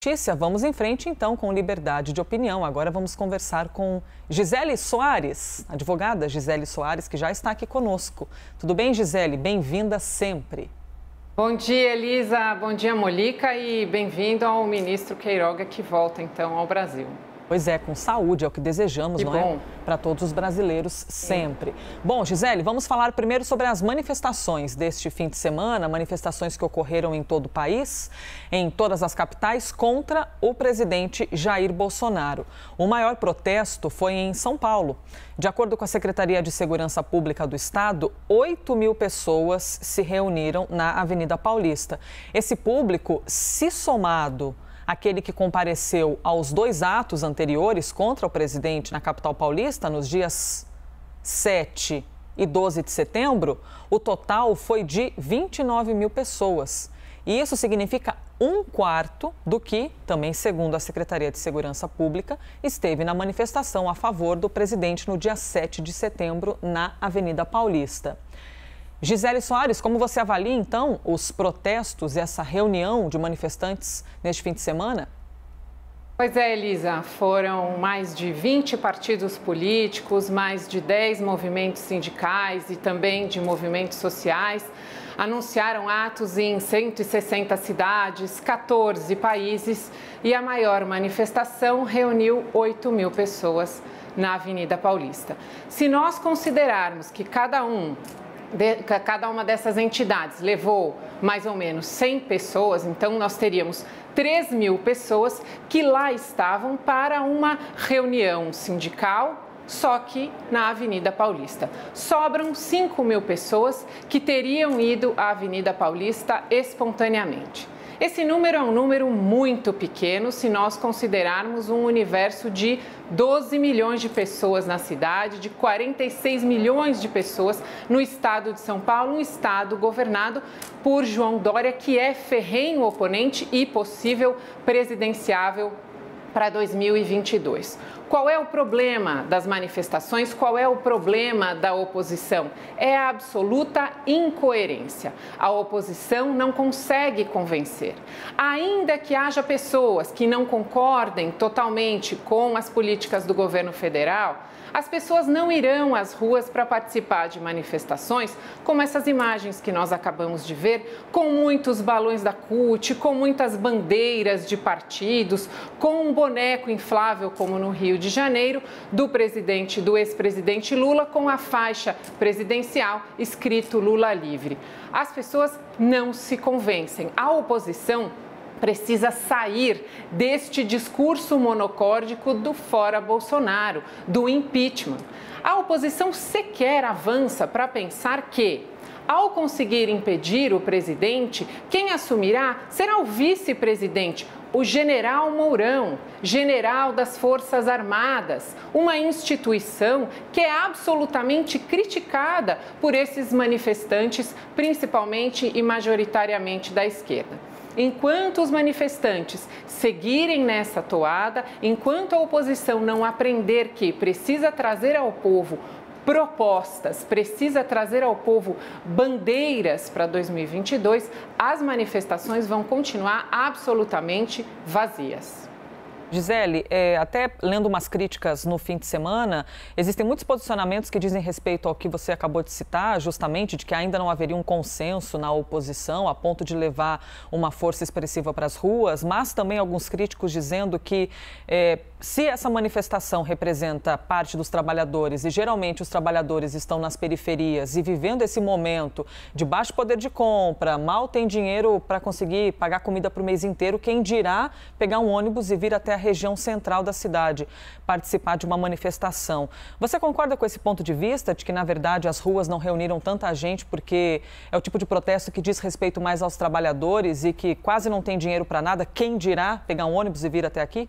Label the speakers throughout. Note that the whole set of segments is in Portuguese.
Speaker 1: Notícia, vamos em frente então com liberdade de opinião. Agora vamos conversar com Gisele Soares, advogada Gisele Soares, que já está aqui conosco. Tudo bem, Gisele? Bem-vinda sempre.
Speaker 2: Bom dia, Elisa. Bom dia, Molica. E bem-vindo ao ministro Queiroga, que volta então ao Brasil.
Speaker 1: Pois é, com saúde, é o que desejamos, não é? Para todos os brasileiros sempre. Bom, Gisele, vamos falar primeiro sobre as manifestações deste fim de semana, manifestações que ocorreram em todo o país, em todas as capitais, contra o presidente Jair Bolsonaro. O maior protesto foi em São Paulo. De acordo com a Secretaria de Segurança Pública do Estado, 8.000 pessoas se reuniram na Avenida Paulista. Esse público, se somado aquele que compareceu aos 2 atos anteriores contra o presidente na capital paulista, nos dias 7 e 12 de setembro, o total foi de 29.000 pessoas. E isso significa 1/4 do que, também segundo a Secretaria de Segurança Pública, esteve na manifestação a favor do presidente no dia 7 de setembro na Avenida Paulista. Gisele Soares, como você avalia, então, os protestos e essa reunião de manifestantes neste fim de semana?
Speaker 2: Pois é, Elisa, foram mais de 20 partidos políticos, mais de 10 movimentos sindicais e também de movimentos sociais. Anunciaram atos em 160 cidades, 14 países e a maior manifestação reuniu 8.000 pessoas na Avenida Paulista. Se nós considerarmos que cada uma dessas entidades levou mais ou menos 100 pessoas, então nós teríamos 3.000 pessoas que lá estavam para uma reunião sindical, só que na Avenida Paulista. Sobram 5.000 pessoas que teriam ido à Avenida Paulista espontaneamente. Esse número é um número muito pequeno se nós considerarmos um universo de 12 milhões de pessoas na cidade, de 46 milhões de pessoas no estado de São Paulo, um estado governado por João Dória, que é ferrenho oponente e possível presidenciável para 2022. Qual é o problema das manifestações? Qual é o problema da oposição? É a absoluta incoerência. A oposição não consegue convencer. Ainda que haja pessoas que não concordem totalmente com as políticas do governo federal, as pessoas não irão às ruas para participar de manifestações como essas imagens que nós acabamos de ver, com muitos balões da CUT, com muitas bandeiras de partidos, com um boneco inflável, como no Rio de Janeiro, do ex-presidente Lula, com a faixa presidencial escrito Lula livre. As pessoas não se convencem. A oposição precisa sair deste discurso monocórdico do fora Bolsonaro, do impeachment. A oposição sequer avança para pensar que, ao conseguir impedir o presidente, quem assumirá será o vice-presidente, o general Mourão, general das Forças Armadas, uma instituição que é absolutamente criticada por esses manifestantes, principalmente e majoritariamente da esquerda. Enquanto os manifestantes seguirem nessa toada, enquanto a oposição não aprender que precisa trazer ao povo propostas, precisa trazer ao povo bandeiras para 2022, as manifestações vão continuar absolutamente vazias.
Speaker 1: Gisele, até lendo umas críticas no fim de semana, existem muitos posicionamentos que dizem respeito ao que você acabou de citar, justamente de que ainda não haveria um consenso na oposição a ponto de levar uma força expressiva para as ruas, mas também alguns críticos dizendo que se essa manifestação representa parte dos trabalhadores e geralmente os trabalhadores estão nas periferias e vivendo esse momento de baixo poder de compra, mal tem dinheiro para conseguir pagar comida para o mês inteiro, quem dirá pegar um ônibus e vir até a região central da cidade, participar de uma manifestação. Você concorda com esse ponto de vista, de que, na verdade, as ruas não reuniram tanta gente porque é o tipo de protesto que diz respeito mais aos trabalhadores e que quase não tem dinheiro para nada? Quem dirá pegar um ônibus e vir até aqui?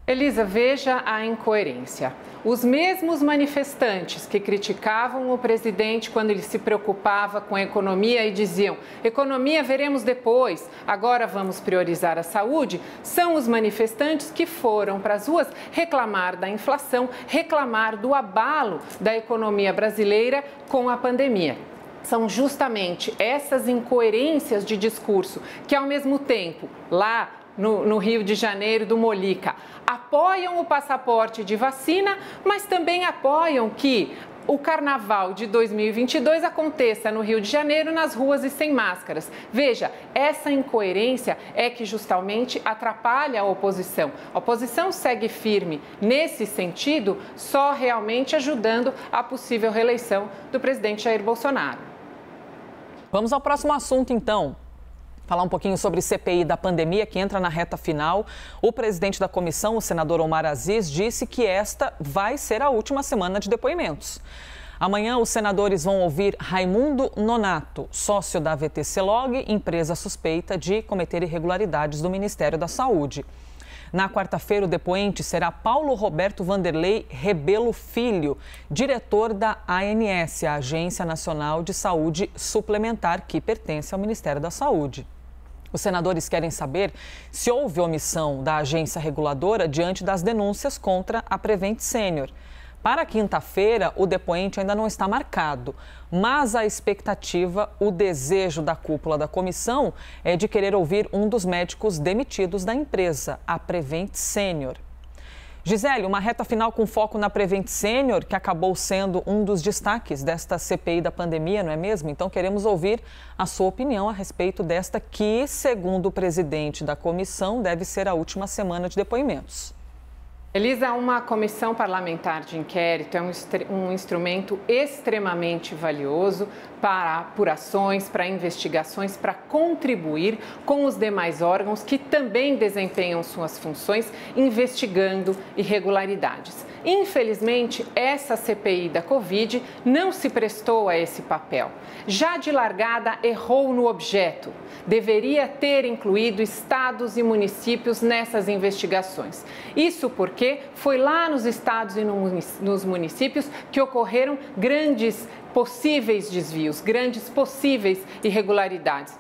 Speaker 2: Elisa, veja a incoerência. Os mesmos manifestantes que criticavam o presidente quando ele se preocupava com a economia e diziam: economia veremos depois, agora vamos priorizar a saúde, são os manifestantes que foram para as ruas reclamar da inflação, reclamar do abalo da economia brasileira com a pandemia. São justamente essas incoerências de discurso que, ao mesmo tempo, lá no Rio de Janeiro, do Molica, apoiam o passaporte de vacina, mas também apoiam que o Carnaval de 2022 aconteça no Rio de Janeiro, nas ruas e sem máscaras. Veja, essa incoerência é que justamente atrapalha a oposição. A oposição segue firme nesse sentido, só realmente ajudando a possível reeleição do presidente Jair Bolsonaro.
Speaker 1: Vamos ao próximo assunto, então. Falar um pouquinho sobre CPI da pandemia, que entra na reta final. O presidente da comissão, o senador Omar Aziz, disse que esta vai ser a última semana de depoimentos. Amanhã, os senadores vão ouvir Raimundo Nonato, sócio da VTC-Log, empresa suspeita de cometer irregularidades do Ministério da Saúde. Na quarta-feira, o depoente será Paulo Roberto Vanderlei Rebelo Filho, diretor da ANS, a Agência Nacional de Saúde Suplementar, que pertence ao Ministério da Saúde. Os senadores querem saber se houve omissão da agência reguladora diante das denúncias contra a Prevent Senior. Para quinta-feira, o depoente ainda não está marcado, mas a expectativa, o desejo da cúpula da comissão é de querer ouvir um dos médicos demitidos da empresa, a Prevent Senior. Gisele, uma reta final com foco na Prevent Senior, que acabou sendo um dos destaques desta CPI da pandemia, não é mesmo? Então, queremos ouvir a sua opinião a respeito desta que, segundo o presidente da comissão, deve ser a última semana de depoimentos.
Speaker 2: Elisa, uma comissão parlamentar de inquérito é um instrumento extremamente valioso para apurações, para investigações, para contribuir com os demais órgãos que também desempenham suas funções investigando irregularidades. Infelizmente, essa CPI da Covid não se prestou a esse papel. Já de largada, errou no objeto. Deveria ter incluído estados e municípios nessas investigações. Isso porque foi lá nos estados e nos municípios que ocorreram grandes possíveis desvios, grandes possíveis irregularidades.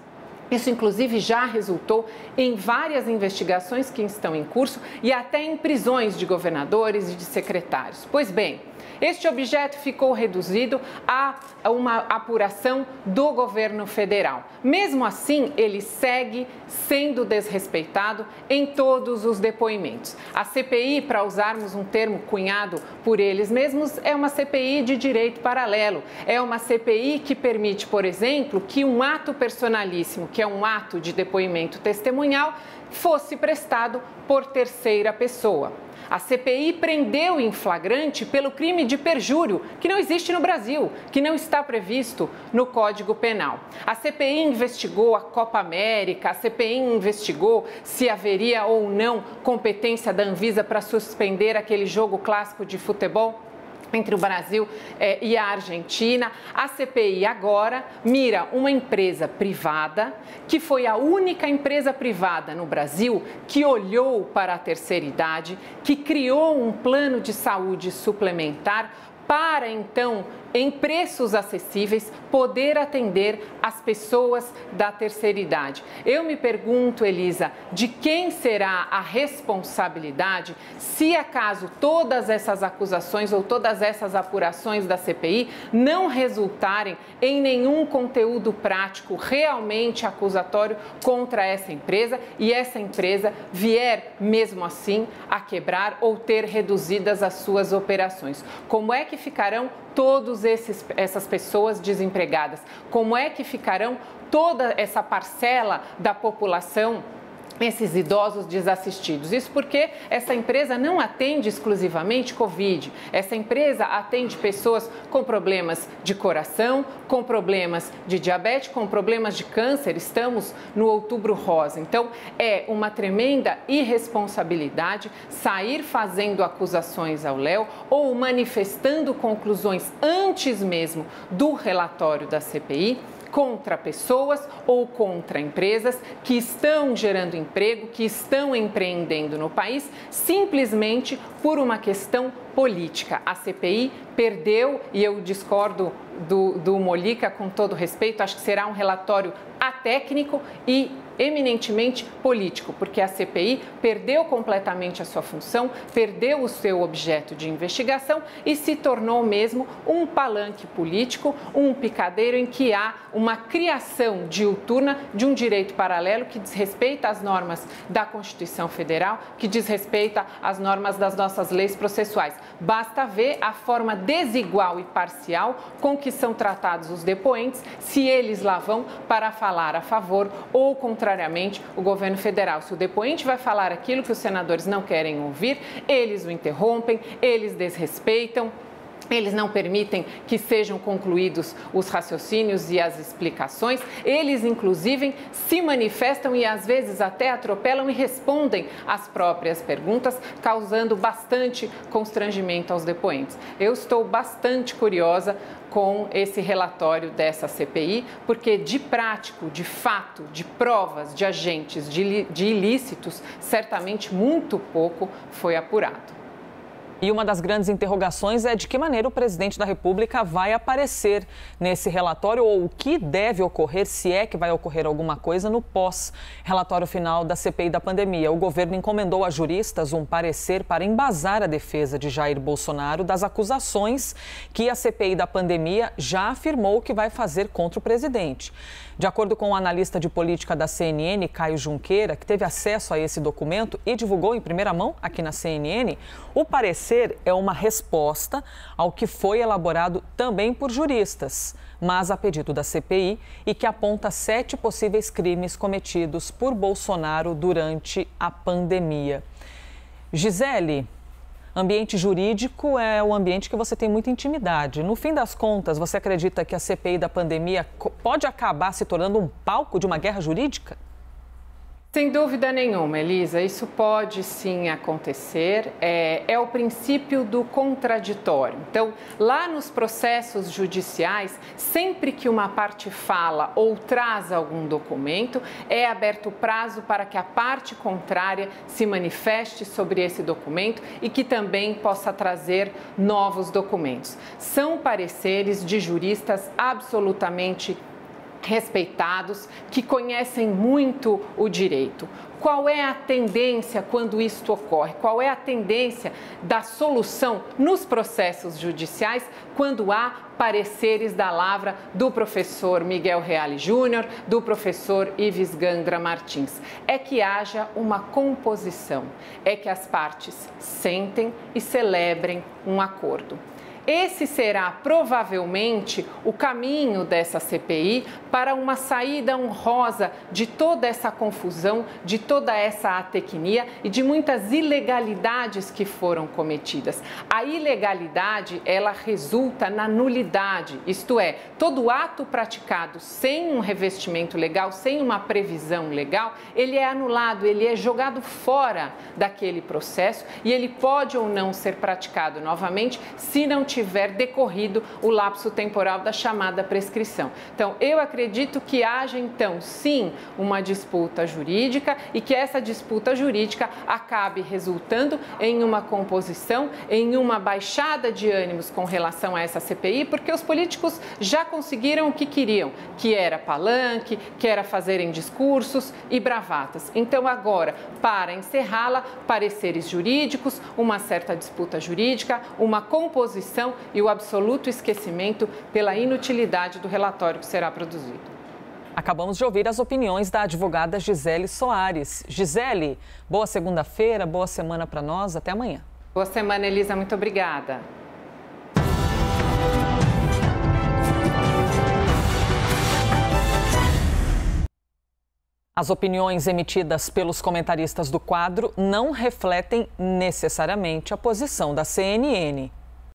Speaker 2: Isso, inclusive, já resultou em várias investigações que estão em curso e até em prisões de governadores e de secretários. Pois bem, este objeto ficou reduzido a uma apuração do governo federal. Mesmo assim, ele segue sendo desrespeitado em todos os depoimentos. A CPI, para usarmos um termo cunhado por eles mesmos, é uma CPI de direito paralelo. É uma CPI que permite, por exemplo, que um ato personalíssimo, que é um ato de depoimento testemunhal, fosse prestado por terceira pessoa. A CPI prendeu em flagrante pelo crime de perjúrio, que não existe no Brasil, que não está previsto no Código Penal. A CPI investigou a Copa América, a CPI investigou se haveria ou não competência da Anvisa para suspender aquele jogo clássico de futebol entre o Brasil e a Argentina. A CPI agora mira uma empresa privada, que foi a única empresa privada no Brasil que olhou para a terceira idade, que criou um plano de saúde suplementar para, então, em preços acessíveis, poder atender as pessoas da terceira idade. Eu me pergunto, Elisa, de quem será a responsabilidade se acaso todas essas acusações ou todas essas apurações da CPI não resultarem em nenhum conteúdo prático realmente acusatório contra essa empresa e essa empresa vier, mesmo assim, a quebrar ou ter reduzidas as suas operações. Como é que ficarão todas essas pessoas desempregadas? Como é que ficarão toda essa parcela da população, esses idosos desassistidos? Isso porque essa empresa não atende exclusivamente Covid. Essa empresa atende pessoas com problemas de coração, com problemas de diabetes, com problemas de câncer. Estamos no Outubro Rosa. Então, é uma tremenda irresponsabilidade sair fazendo acusações ao Léo ou manifestando conclusões antes mesmo do relatório da CPI contra pessoas ou contra empresas que estão gerando emprego, que estão empreendendo no país, simplesmente por uma questão política. A CPI perdeu, e eu discordo do Molica com todo respeito, acho que será um relatório atécnico e eminentemente político, porque a CPI perdeu completamente a sua função, perdeu o seu objeto de investigação e se tornou mesmo um palanque político, um picadeiro em que há uma criação diuturna de um direito paralelo que desrespeita as normas da Constituição Federal, que desrespeita as normas das nossas leis processuais. Basta ver a forma desigual e parcial com que são tratados os depoentes, se eles lá vão para falar a favor ou contrariamente o governo federal. Se o depoente vai falar aquilo que os senadores não querem ouvir, eles o interrompem, eles desrespeitam. Eles não permitem que sejam concluídos os raciocínios e as explicações. Eles, inclusive, se manifestam e, às vezes, até atropelam e respondem às próprias perguntas, causando bastante constrangimento aos depoentes. Eu estou bastante curiosa com esse relatório dessa CPI, porque de prático, de fato, de provas, de agentes, de ilícitos, certamente muito pouco foi apurado.
Speaker 1: E uma das grandes interrogações é de que maneira o presidente da República vai aparecer nesse relatório ou o que deve ocorrer, se é que vai ocorrer alguma coisa, no pós-relatório final da CPI da pandemia. O governo encomendou a juristas um parecer para embasar a defesa de Jair Bolsonaro das acusações que a CPI da pandemia já afirmou que vai fazer contra o presidente. De acordo com o analista de política da CNN, Caio Junqueira, que teve acesso a esse documento e divulgou em primeira mão aqui na CNN, o parecer é uma resposta ao que foi elaborado também por juristas, mas a pedido da CPI, e que aponta 7 possíveis crimes cometidos por Bolsonaro durante a pandemia. Gisele, ambiente jurídico é o ambiente que você tem muita intimidade. No fim das contas, você acredita que a CPI da pandemia pode acabar se tornando um palco de uma guerra jurídica?
Speaker 2: Sem dúvida nenhuma, Elisa, isso pode sim acontecer, é o princípio do contraditório. Então, lá nos processos judiciais, sempre que uma parte fala ou traz algum documento, é aberto o prazo para que a parte contrária se manifeste sobre esse documento e que também possa trazer novos documentos. São pareceres de juristas absolutamente respeitados, que conhecem muito o direito. Qual é a tendência quando isto ocorre? Qual é a tendência da solução nos processos judiciais quando há pareceres da lavra do professor Miguel Reale Júnior, do professor Ives Gandra Martins? É que haja uma composição, é que as partes sentem e celebrem um acordo. Esse será provavelmente o caminho dessa CPI para uma saída honrosa de toda essa confusão, de toda essa atecnia e de muitas ilegalidades que foram cometidas. A ilegalidade, ela resulta na nulidade, isto é, todo ato praticado sem um revestimento legal, sem uma previsão legal, ele é anulado, ele é jogado fora daquele processo e ele pode ou não ser praticado novamente se não tiver decorrido o lapso temporal da chamada prescrição. Então, eu acredito que haja, então, sim, uma disputa jurídica e que essa disputa jurídica acabe resultando em uma composição, em uma baixada de ânimos com relação a essa CPI, porque os políticos já conseguiram o que queriam, que era palanque, que era fazerem discursos e bravatas. Então, agora, para encerrá-la, pareceres jurídicos, uma certa disputa jurídica, uma composição e o absoluto esquecimento pela inutilidade do relatório que será produzido.
Speaker 1: Acabamos de ouvir as opiniões da advogada Gisele Soares. Gisele, boa segunda-feira, boa semana para nós, até amanhã.
Speaker 2: Boa semana, Elisa, muito obrigada.
Speaker 1: As opiniões emitidas pelos comentaristas do quadro não refletem necessariamente a posição da CNN.